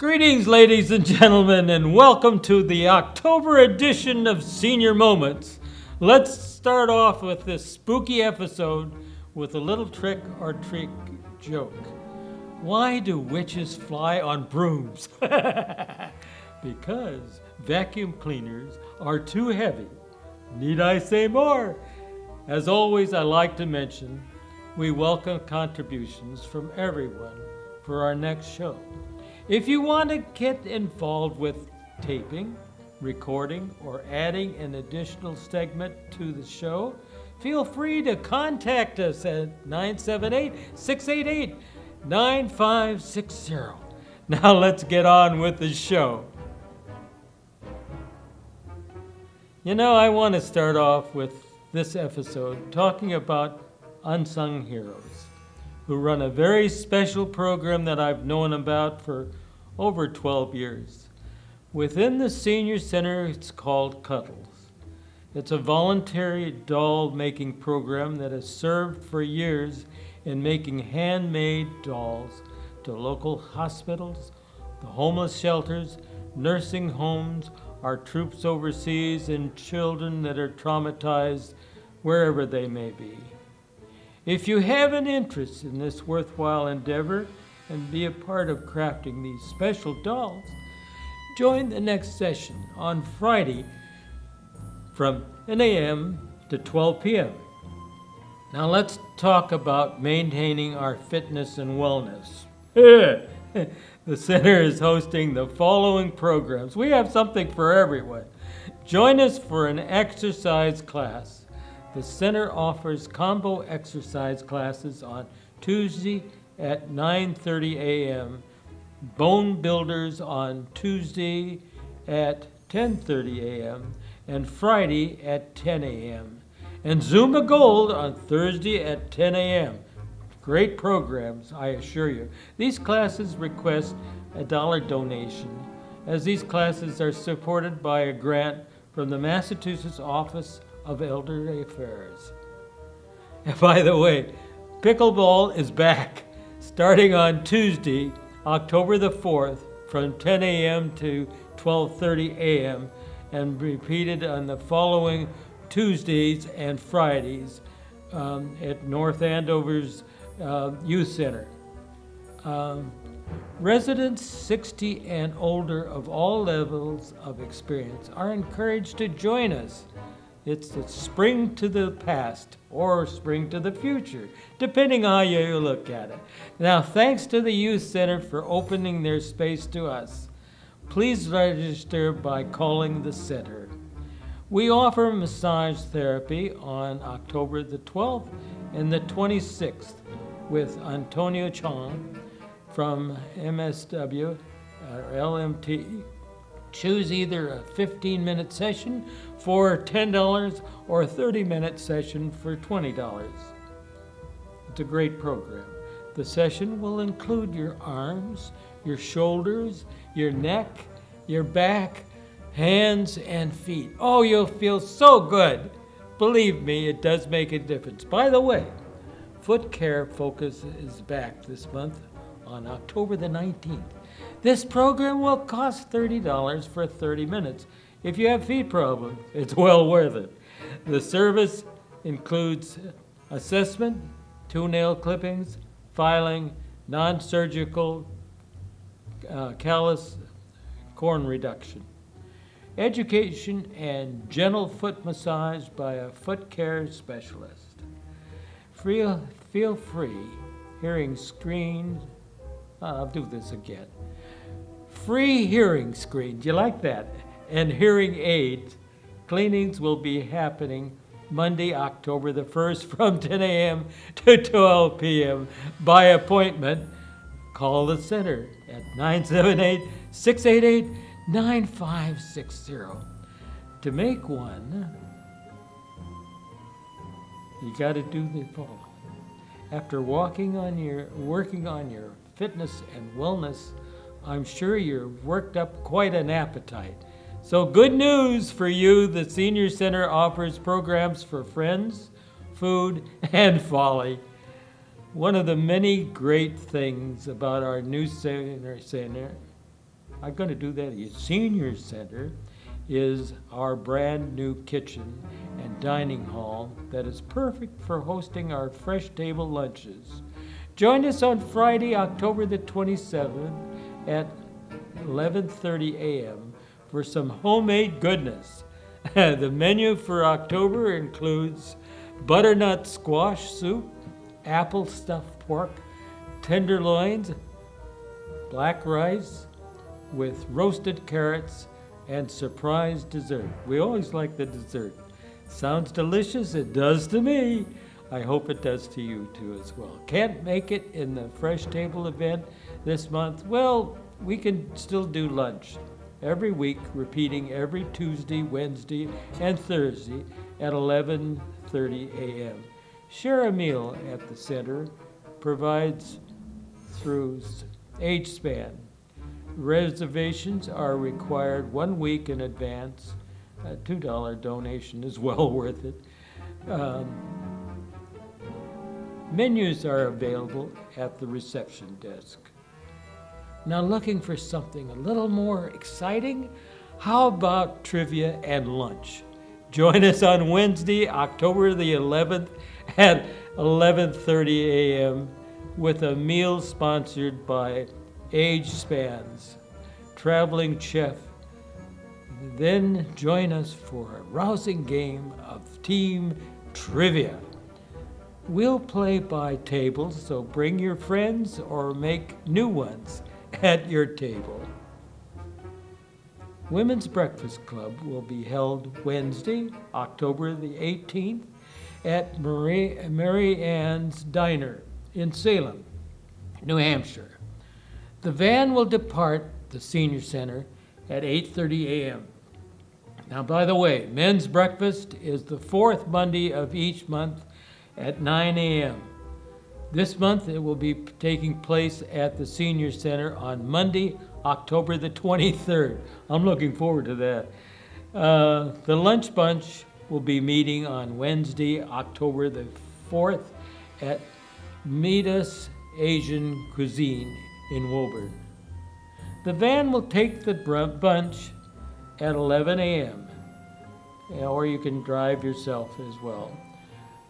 Greetings, ladies and gentlemen, and welcome to the October edition of Senior Moments. Let's start off with this spooky episode with a little trick or treat joke. Why do witches fly on brooms? Because vacuum cleaners are too heavy. Need I say more? As always, I like to mention we welcome contributions from everyone for our next show. If you want to get involved with taping, recording, or adding an additional segment to the show, feel free to contact us at 978-688-9560. Now let's get on with the show. You know, I want to start off with this episode talking about unsung heroes who run a very special program that I've known about for over 12 years. Within the Senior Center, it's called Cuddles. It's a voluntary doll-making program that has served for years in making handmade dolls to local hospitals, the homeless shelters, nursing homes, our troops overseas, and children that are traumatized wherever they may be. If you have an interest in this worthwhile endeavor and be a part of crafting these special dolls, join the next session on Friday from 10 a.m. to 12 p.m. Now let's talk about maintaining our fitness and wellness. The center is hosting the following programs. We have something for everyone. Join us for an exercise class. The center offers combo exercise classes on Tuesday at 9:30 a.m., Bone Builders on Tuesday at 10:30 a.m., and Friday at 10 a.m., and Zumba Gold on Thursday at 10 a.m. Great programs, I assure you. These classes request a $1 donation, as these classes are supported by a grant from the Massachusetts Office of Elderly Affairs. And by the way, pickleball is back, starting on Tuesday, October the 4th, from 10 a.m. to 12:30 a.m., and repeated on the following Tuesdays and Fridays at North Andover's Youth Center. Residents 60 and older of all levels of experience are encouraged to join us. It's the spring to the past or spring to the future, depending on how you look at it. Now, thanks to the Youth Center for opening their space to us. Please register by calling the center. We offer massage therapy on October the 12th and the 26th with Antonio Chong from MSW or LMT. Choose either a 15-minute session for $10 or a 30-minute session for $20. It's a great program. The session will include your arms, your shoulders, your neck, your back, hands, and feet. Oh, you'll feel so good. Believe me, it does make a difference. By the way, Foot Care Focus is back this month on October the 19th. This program will cost $30 for 30 minutes. If you have feet problems, it's well worth it. The service includes assessment, toenail clippings, filing, non-surgical callus corn reduction, education, and gentle foot massage by a foot care specialist. Feel free hearing screens. I'll do this again. Free hearing screen. Do you like that? And hearing aids. Cleanings will be happening Monday, October the 1st from 10 a.m. to 12 p.m. by appointment. Call the center at 978-688-9560. To make one, you got to do the following. After working on your fitness and wellness, I'm sure you're worked up quite an appetite. So good news for you, the Senior Center offers programs for friends, food, and folly. One of the many great things about our new center I'm going to do that. The Senior Center is our brand new kitchen and dining hall that is perfect for hosting our fresh table lunches. Join us on Friday, October the 27th at 11:30 a.m. for some homemade goodness. The menu for October includes butternut squash soup, apple stuffed pork, tenderloins, black rice with roasted carrots, and surprise dessert. We always like the dessert. Sounds delicious? It does to me. I hope it does to you too as well. Can't make it in the Fresh Table event this month? Well, we can still do lunch every week, repeating every Tuesday, Wednesday, and Thursday at 11:30 a.m. Share a meal at the center provides through age span. Reservations are required 1 week in advance. A $2 donation is well worth it. Menus are available at the reception desk. Now, looking for something a little more exciting? How about trivia and lunch? Join us on Wednesday, October the 11th at 11:30 a.m. with a meal sponsored by Age Spans, traveling chef. Then join us for a rousing game of team trivia. We'll play by tables, so bring your friends or make new ones at your table. Women's Breakfast Club will be held Wednesday, October the 18th at Mary Ann's Diner in Salem, New Hampshire. The van will depart the Senior Center at 8:30 a.m. Now, by the way, men's breakfast is the fourth Monday of each month at 9 a.m. This month it will be taking place at the Senior Center on Monday, October the 23rd. I'm looking forward to that. The Lunch Bunch will be meeting on Wednesday, October the 4th at Midas Asian Cuisine in Woburn. The van will take the bunch at 11 a.m., or you can drive yourself as well.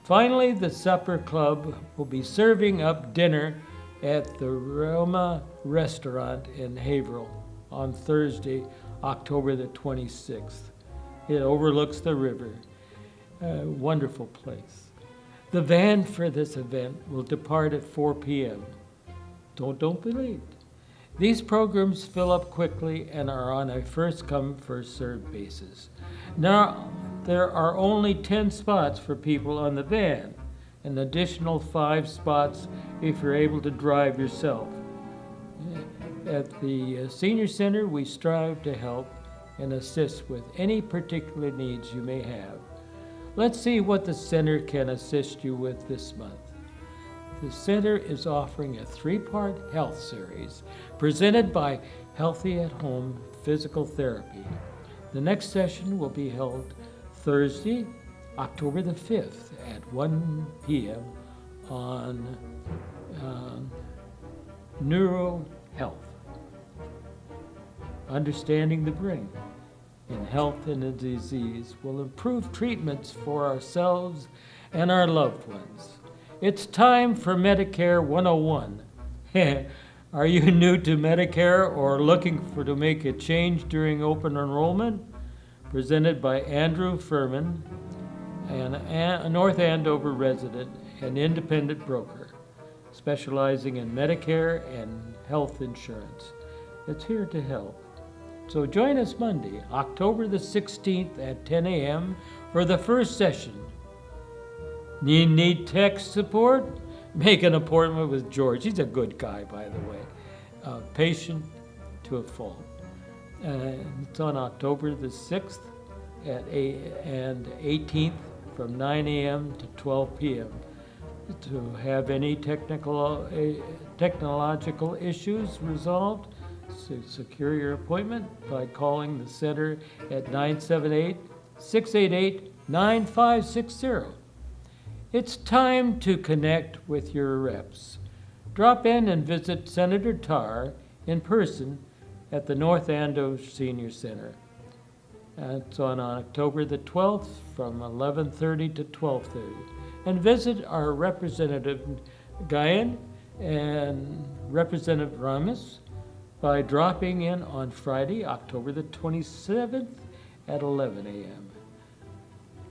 Finally, the Supper Club will be serving up dinner at the Roma Restaurant in Haverhill on Thursday, October the 26th. It overlooks the river. A wonderful place. The van for this event will depart at 4 p.m. Don't be late. These programs fill up quickly and are on a first-come, first-served basis. Now, there are only 10 spots for people on the van, an additional 5 spots if you're able to drive yourself. At the Senior Center, we strive to help and assist with any particular needs you may have. Let's see what the center can assist you with this month. The center is offering a 3-part health series presented by Healthy at Home Physical Therapy. The next session will be held Thursday, October the 5th at 1 p.m. on neuro health. Understanding the brain in health and in disease will improve treatments for ourselves and our loved ones. It's time for Medicare 101. Are you new to Medicare or looking to make a change during open enrollment? Presented by Andrew Furman, a North Andover resident and independent broker, specializing in Medicare and health insurance. It's here to help. So join us Monday, October the 16th at 10 a.m. for the first session. Need tech support? Make an appointment with George. He's a good guy, by the way. Patient to a fault. It's on October the 6th and 18th from 9 a.m. to 12 p.m. To have any technological issues resolved, so secure your appointment by calling the center at 978-688-9560. It's time to connect with your reps. Drop in and visit Senator Tarr in person at the North Andover Senior Center. It's on October the 12th from 11:30 to 12:30. And visit our Representative Guyan and Representative Ramos by dropping in on Friday, October the 27th at 11 a.m.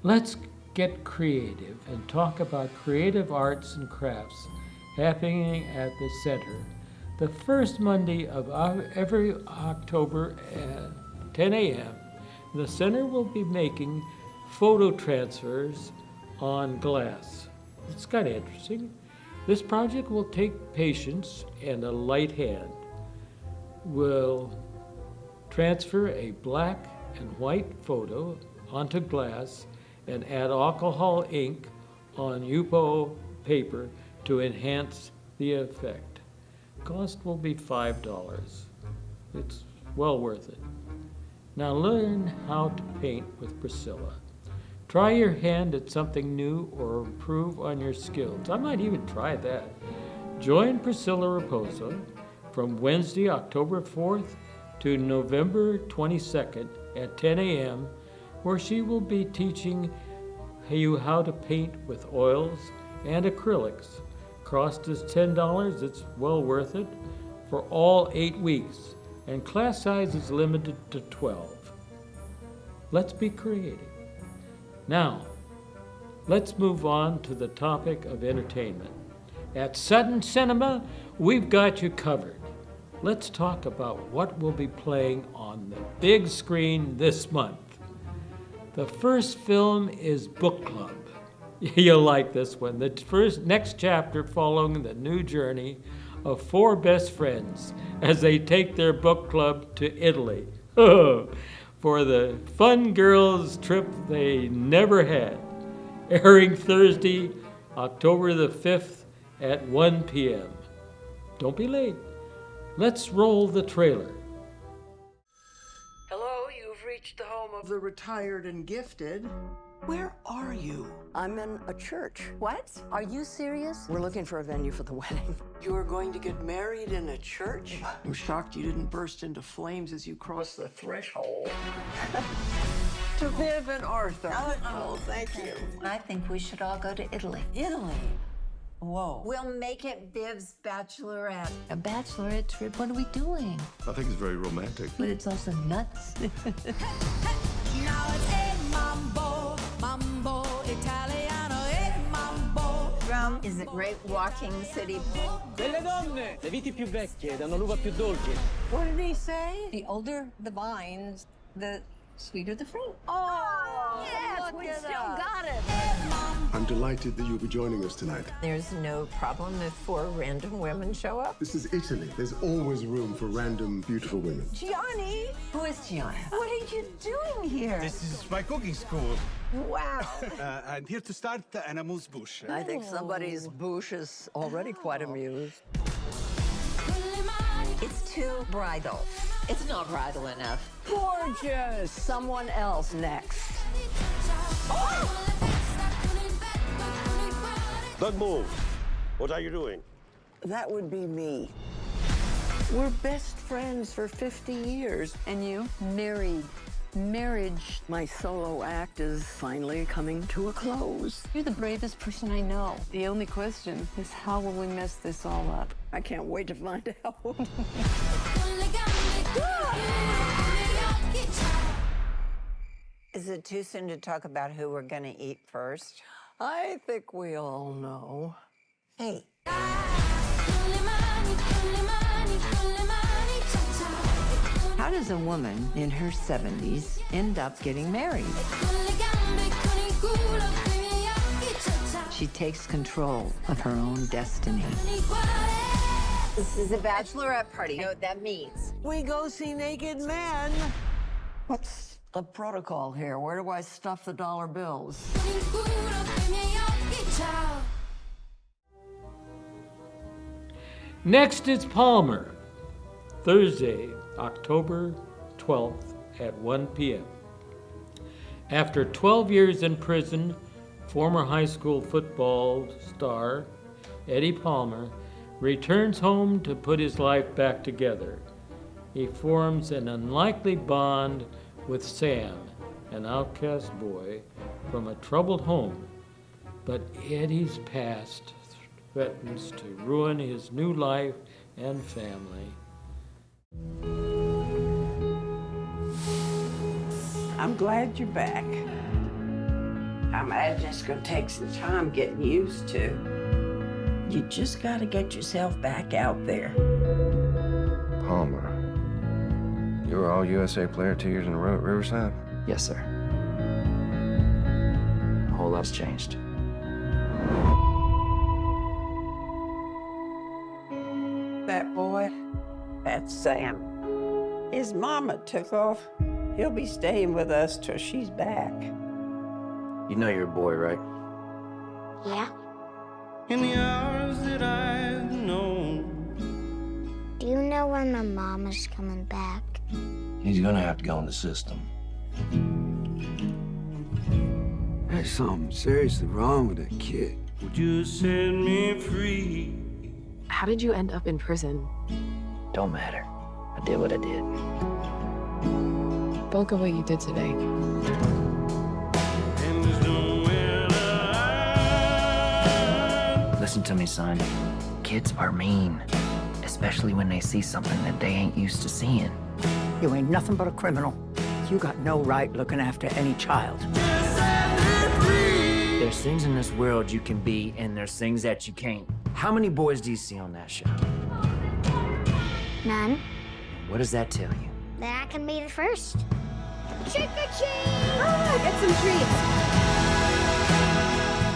Let's get creative and talk about creative arts and crafts happening at the center. The first Monday of every October at 10 a.m., the center will be making photo transfers on glass. It's kind of interesting. This project will take patience and a light hand. We'll transfer a black and white photo onto glass and add alcohol ink on Yupo paper to enhance the effect. Cost will be $5. It's well worth it. Now learn how to paint with Priscilla. Try your hand at something new or improve on your skills. I might even try that. Join Priscilla Raposo from Wednesday, October 4th to November 22nd at 10 a.m., where she will be teaching you how to paint with oils and acrylics. Cost is $10. It's well worth it for all 8 weeks, and class size is limited to 12. Let's be creative. Now, let's move on to the topic of entertainment. At Sutton Cinema, we've got you covered. Let's talk about what will be playing on the big screen this month. The first film is Book Club. You'll like this one. The next chapter following the new journey of 4 best friends as they take their book club to Italy for the fun girls trip they never had. Airing Thursday, October the 5th at 1 p.m. Don't be late. Let's roll the trailer. Hello, you've reached the home of the retired and gifted. Where are you? I'm in a church. What? Are you serious? We're looking for a venue for the wedding. You're going to get married in a church? I'm shocked you didn't burst into flames as you crossed the threshold. To Viv and Arthur. Oh, thank you. I think we should all go to Italy. Italy. Whoa. We'll make it Viv's bachelorette. A bachelorette trip? What are we doing? I think it's very romantic. But it's also nuts. Now it's a mambo Italiano, a mambo. Rome is a great walking city. Belle donne, le viti più vecchie danno l'uva più dolce. What did he say? The older the vines, the sweeter the fruit. Oh, Yes, we still got it. I'm delighted that you'll be joining us tonight. There's no problem if 4 random women show up. This is Italy. There's always room for random, beautiful women. Gianni, Who is Gianna? what are you doing here? This is my cooking school. Wow. I'm here to start an amuse-bouche. I think somebody's bouche is already quite amused. It's too bridal. It's not bridal enough. Gorgeous! Someone else next. Don't move. What are you doing? That would be me. We're best friends for 50 years. And you? Married. Marriage. My solo act is finally coming to a close. You're the bravest person I know. The only question is how will we mess this all up? I can't wait to find out. Is it too soon to talk about who we're going to eat first? I think we all know. Hey. How does a woman in her 70s end up getting married? She takes control of her own destiny. This is a bachelorette party. You know what that means? We go see naked men. What's the protocol here? Where do I stuff the dollar bills? Next is Palmer, Thursday, October 12th at 1 p.m. After 12 years in prison, former high school football star Eddie Palmer returns home to put his life back together. he forms an unlikely bond with Sam, an outcast boy from a troubled home. But Eddie's past threatens to ruin his new life and family. I'm glad you're back. I imagine it's gonna take some time getting used to. You just gotta get yourself back out there. Palmer, you were all USA player 2 years in a row at Riverside? Yes, sir. A whole lot's changed. That boy, that's Sam. His mama took off. He'll be staying with us till she's back. You know you're a boy, right? Yeah? In the hours that I've known. Do you know when my mom is coming back? He's gonna have to go in the system. There's something seriously wrong with that kid. Would you set me free? How did you end up in prison? Don't matter. I did what I did. Look at what you did today. And there's nowhere to hide. Listen to me, son. Kids are mean, especially when they see something that they ain't used to seeing. You ain't nothing but a criminal. You got no right looking after any child. There's things in this world you can be, and there's things that you can't. How many boys do you see on that show? None. What does that tell you? That I can be the first. Trick or treat! Get some treats!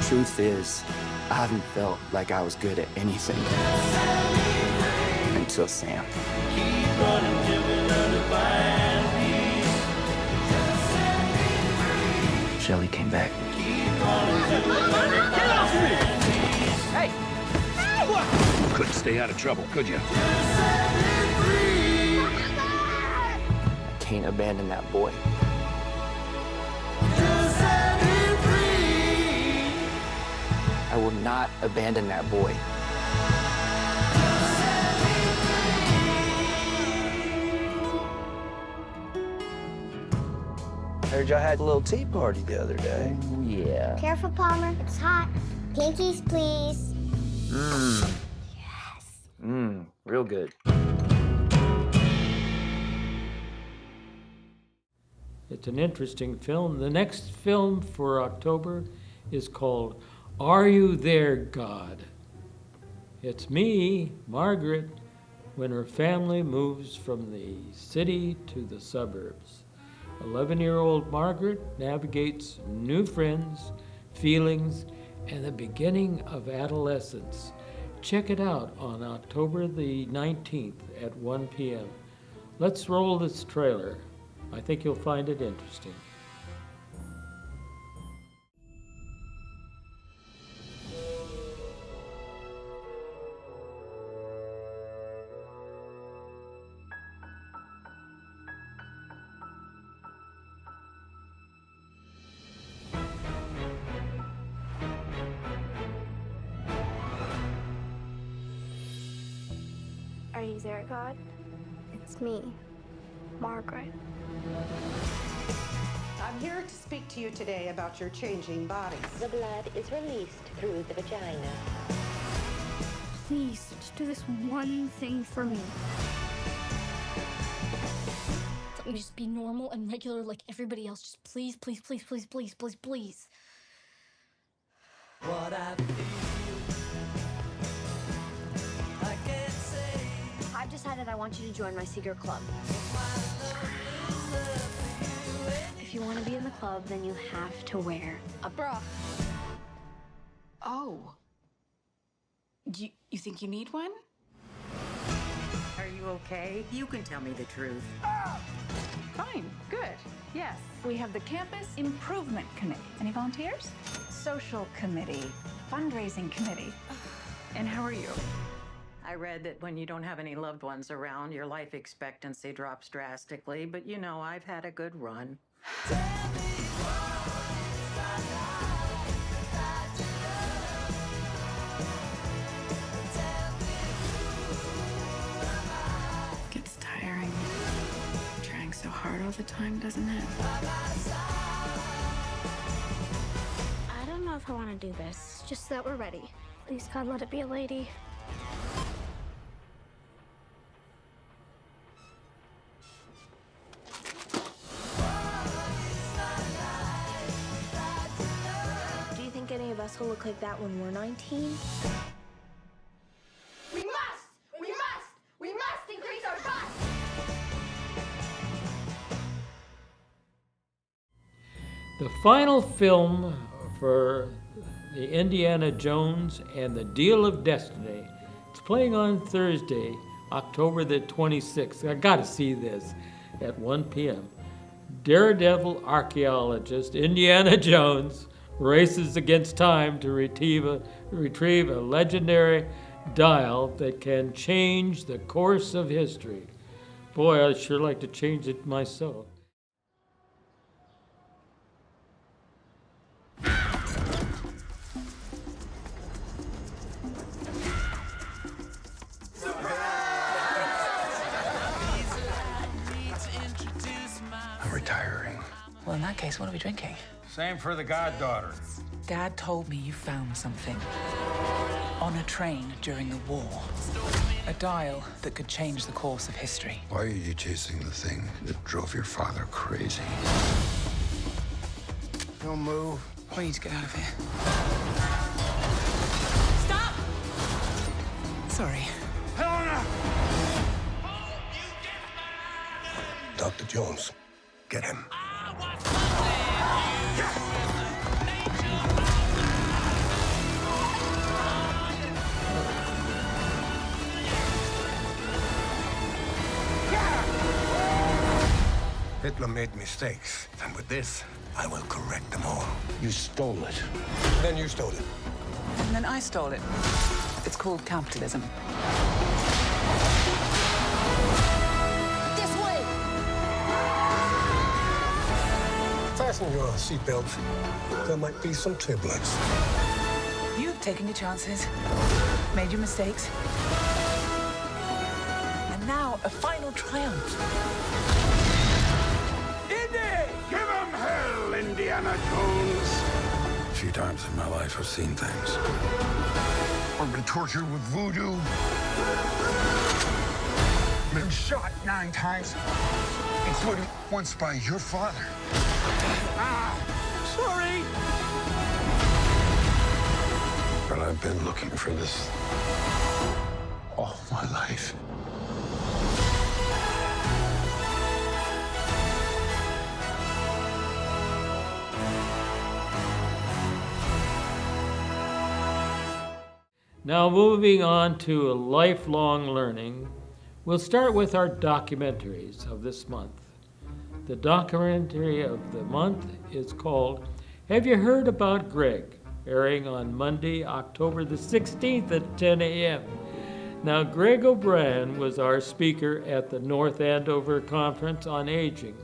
Truth is, I haven't felt like I was good at anything until Sam. Keep running till we learn to find peace. Shelly came back. Keep running till we learn to find peace. Hey! Couldn't stay out of trouble, could you? I can't abandon that boy. I will not abandon that boy. Heard y'all had a little tea party the other day. Yeah. Careful, Palmer. It's hot. Pinkies, please. Real good. It's an interesting film. The next film for October is called Are You There, God? It's me, Margaret, when her family moves from the city to the suburbs. 11-year-old Margaret navigates new friends, feelings, and the beginning of adolescence. Check it out on October the 19th at 1 p.m. Let's roll this trailer. I think you'll find it interesting. Are you there, God? It's me, Margaret. I'm here to speak to you today about your changing bodies. The blood is released through the vagina. Please, just do this one thing for me. Let me just be normal and regular like everybody else. Just please, please, please, please, please, please, please. What I feel, I can't say. I've decided I want you to join my secret club. If you want to be in the club, then you have to wear a bra. Oh. You think you need one? Are you okay? You can tell me the truth. Fine, good, yes. We have the Campus Improvement Committee. Any volunteers? Social Committee, Fundraising Committee. And how are you? I read that when you don't have any loved ones around, your life expectancy drops drastically, but you know, I've had a good run. Gets tiring. hard all the time, doesn't it? I don't know if I want to do this. Just that we're ready. Please, God, let it be a lady. Do you think any of us will look like that when we're 19? We must increase our bust! The final film for the Indiana Jones and the Deal of Destiny. It's playing on Thursday, October the 26th. I gotta see this at 1 p.m. Daredevil archaeologist Indiana Jones races against time to retrieve a legendary dial that can change the course of history. Boy, I'd sure like to change it myself. I'm retiring. Well, in that case, what are we drinking? Same for the goddaughter. Dad told me you found something on a train during the war. A dial that could change the course of history. Why are you chasing the thing that drove your father crazy? Don't move. We need to get out of here. Stop! Sorry. Helena! Dr. Jones, get him. Hitler made mistakes, and with this, I will correct them all. You stole it. Then you stole it. And then I stole it. It's called capitalism. This way! Fasten your seatbelt. There might be some turbulence. You've taken your chances, made your mistakes, and now a final triumph. Give him hell, Indiana Jones! A few times in my life, I've seen things. I've been tortured with voodoo. Been shot 9 times, including once by your father. Sorry! But I've been looking for this all my life. Now, moving on to lifelong learning, we'll start with our documentaries of this month. The documentary of the month is called Have You Heard About Greg?, airing on Monday, October the 16th at 10 a.m. Now, Greg O'Brien was our speaker at the North Andover Conference on Aging.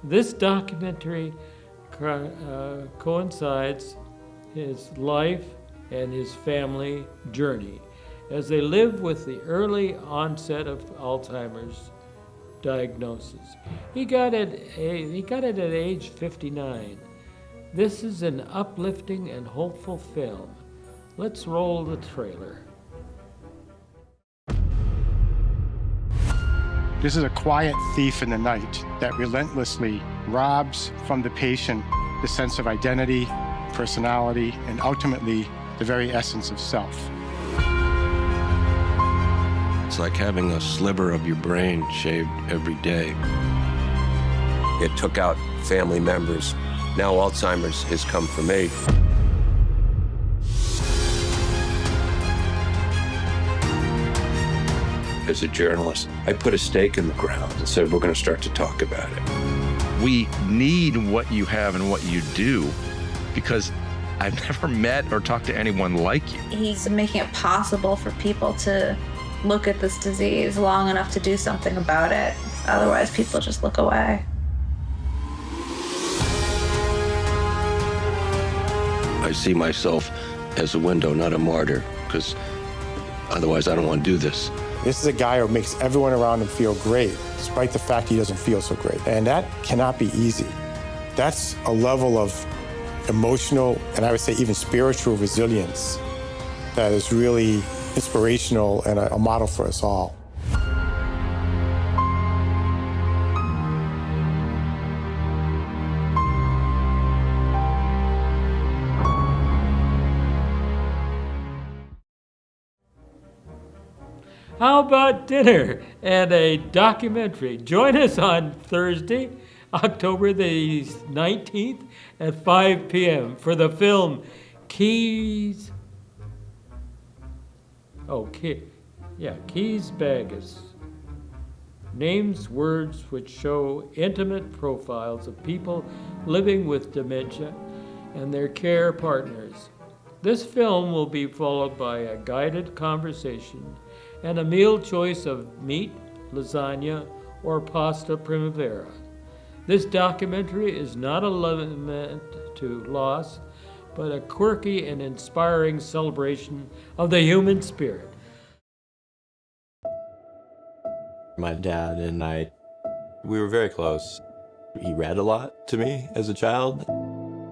This documentary coincides his life and his family journey as they live with the early onset of Alzheimer's diagnosis. He got it at age 59. This is an uplifting and hopeful film. Let's roll the trailer. This is a quiet thief in the night that relentlessly robs from the patient the sense of identity, personality, and ultimately the very essence of self. It's like having a sliver of your brain shaved every day. It took out family members. Now Alzheimer's has come for me. As a journalist, I put a stake in the ground and said, we're going to start to talk about it. We need what you have and what you do, because I've never met or talked to anyone like you. He's making it possible for people to look at this disease long enough to do something about it. Otherwise, people just look away. I see myself as a window, not a martyr, because otherwise I don't want to do this. This is a guy who makes everyone around him feel great, despite the fact he doesn't feel so great. And that cannot be easy. That's a level of emotional, and I would say even spiritual resilience that is really inspirational and a model for us all. How about dinner and a documentary? Join us on Thursday, October the 19th at 5 p.m. for the film Keys Bagus. Names words which show intimate profiles of people living with dementia and their care partners. This film will be followed by a guided conversation and a meal choice of meat, lasagna, or pasta primavera. This documentary is not a lament to loss, but a quirky and inspiring celebration of the human spirit. My dad and I, we were very close. He read a lot to me as a child.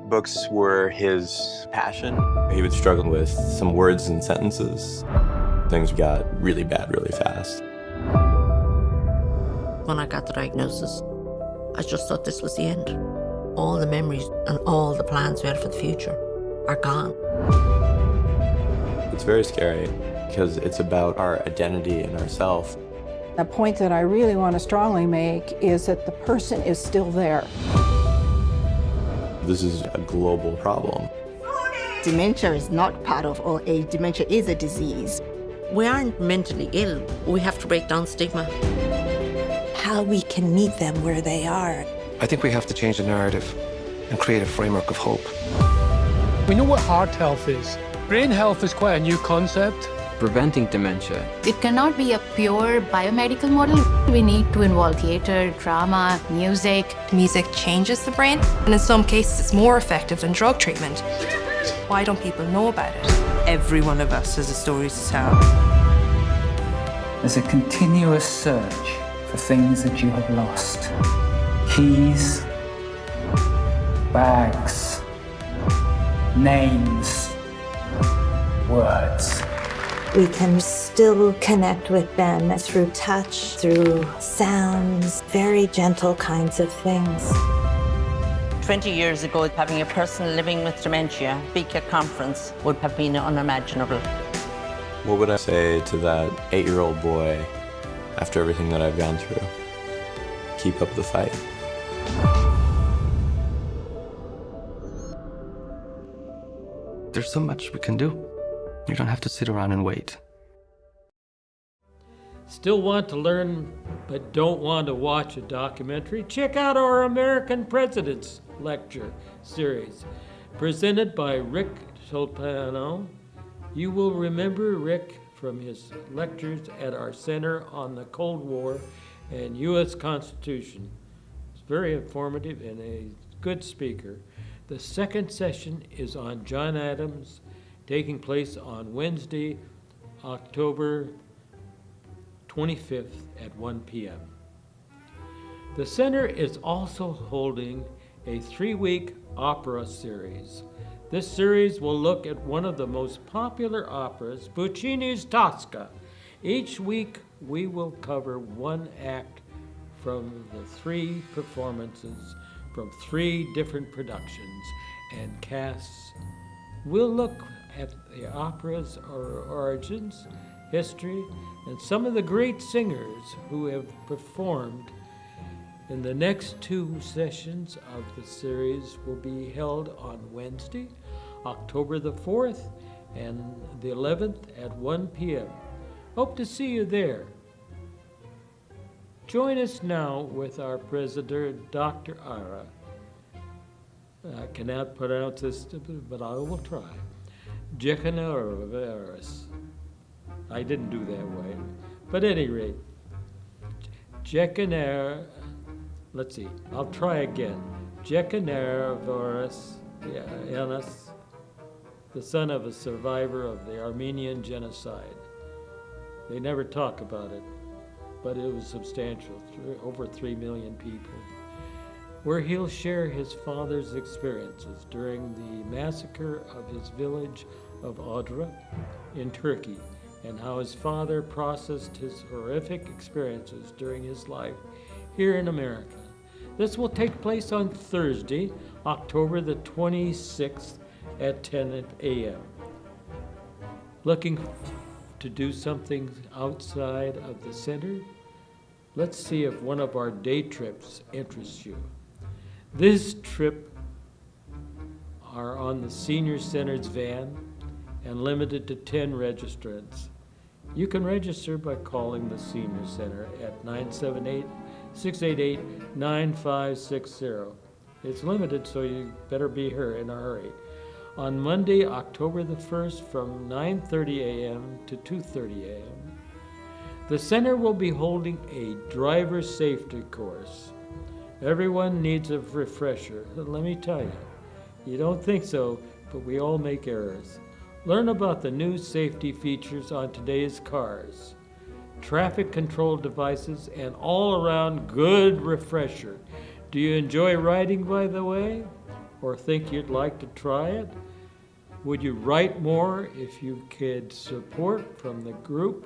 Books were his passion. He would struggle with some words and sentences. Things got really bad really fast. When I got the diagnosis, I just thought this was the end. All the memories and all the plans we had for the future are gone. It's very scary because it's about our identity and ourself. The point that I really want to strongly make is that the person is still there. This is a global problem. Dementia is not part of old age. Dementia is a disease. We aren't mentally ill. We have to break down stigma. How we can meet them where they are. I think we have to change the narrative and create a framework of hope. We know what heart health is. Brain health is quite a new concept. Preventing dementia. It cannot be a pure biomedical model. We need to involve theater, drama, music. Music changes the brain, and in some cases it's more effective than drug treatment. Why don't people know about it? Every one of us has a story to tell. There's a continuous search for things that you have lost. Keys, bags, names, words. We can still connect with them through touch, through sounds, very gentle kinds of things. 20 years ago, having a person living with dementia speak at conference would have been unimaginable. What would I say to that 8-year-old boy after everything that I've gone through? Keep up the fight. There's so much we can do. You don't have to sit around and wait. Still want to learn but don't want to watch a documentary? Check out our American Presidents Lecture series, presented by Rick Tolpano. You will remember Rick from his lectures at our Center on the Cold War and U.S. Constitution. It's very informative and a good speaker. The second session is on John Adams, taking place on Wednesday, October 25th at 1 p.m. The center is also holding a 3-week opera series. This series will look at one of the most popular operas, Puccini's Tosca. Each week we will cover one act from the 3 performances from 3 different productions and casts. We'll look at the opera's origins, history, and some of the great singers who have performed. In the next 2 sessions of the series will be held on Wednesday, October the 4th and the 11th at 1 p.m. Hope to see you there. Join us now with our president, Dr. Ara. I cannot pronounce this, but I will try. Jekanaris. I didn't do that way. But at any rate, Jekaner, let's see, I'll try again. Jekanervaris Yanis, the son of a survivor of the Armenian genocide. They never talk about it, but it was substantial, over 3 million people, where he'll share his father's experiences during the massacre of his village of Adra in Turkey, and how his father processed his horrific experiences during his life here in America. This will take place on Thursday, October the 26th at 10 a.m. Looking to do something outside of the center? Let's see if one of our day trips interests you. This trip are on the Senior Center's van and limited to 10 registrants. You can register by calling the Senior Center at 978-688-9560. It's limited, so you better be here in a hurry. On Monday, October the 1st from 9:30 a.m. to 2:30 a.m. The center will be holding a driver safety course. Everyone needs a refresher. Let me tell you, you don't think so, but we all make errors. Learn about the new safety features on today's cars, traffic control devices, and all-around good refresher. Do you enjoy riding, by the way? Or think you'd like to try it? Would you write more if you could support from the group?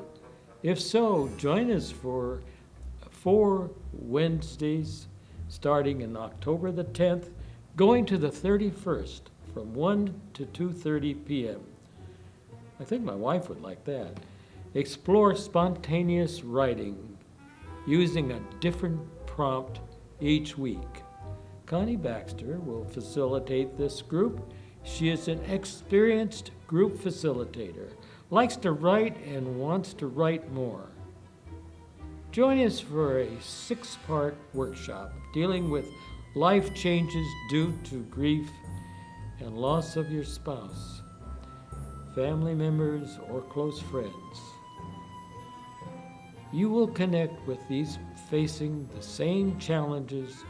If so, join us for 4 Wednesdays starting in October the 10th, going to the 31st from 1 to 2:30 p.m. I think my wife would like that. Explore spontaneous writing using a different prompt each week. Connie Baxter will facilitate this group. She is an experienced group facilitator, likes to write and wants to write more. Join us for a 6-part workshop dealing with life changes due to grief and loss of your spouse, family members, or close friends. You will connect with these facing the same challenges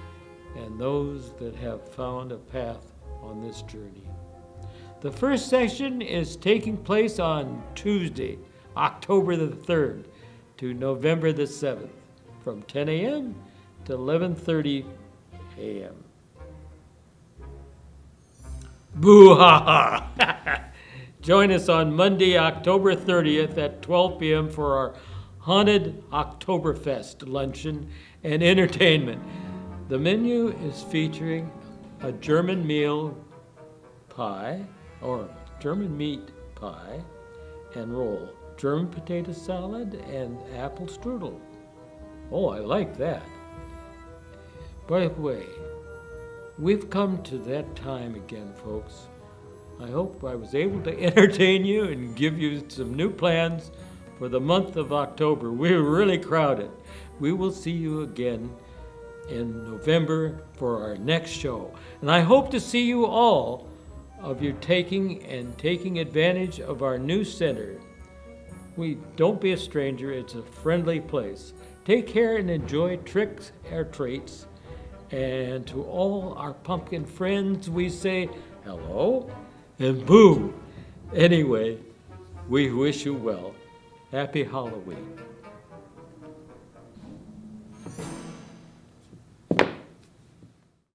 and those that have found a path on this journey. The first session is taking place on Tuesday, October the 3rd to November the 7th from 10 a.m. to 11:30 a.m. Boo-ha-ha! Join us on Monday, October 30th at 12 p.m. for our Haunted Oktoberfest luncheon and entertainment. The menu is featuring a German meal pie, or German meat pie and roll, German potato salad, and apple strudel. Oh, I like that. By the way, we've come to that time again, folks. I hope I was able to entertain you and give you some new plans for the month of October. We're really crowded. We will see you again in November for our next show. And I hope to see you all of you taking advantage of our new center. Don't be a stranger. It's a friendly place. Take care and enjoy tricks or treats. And to all our pumpkin friends, we say hello and boo. Anyway, we wish you well. Happy Halloween.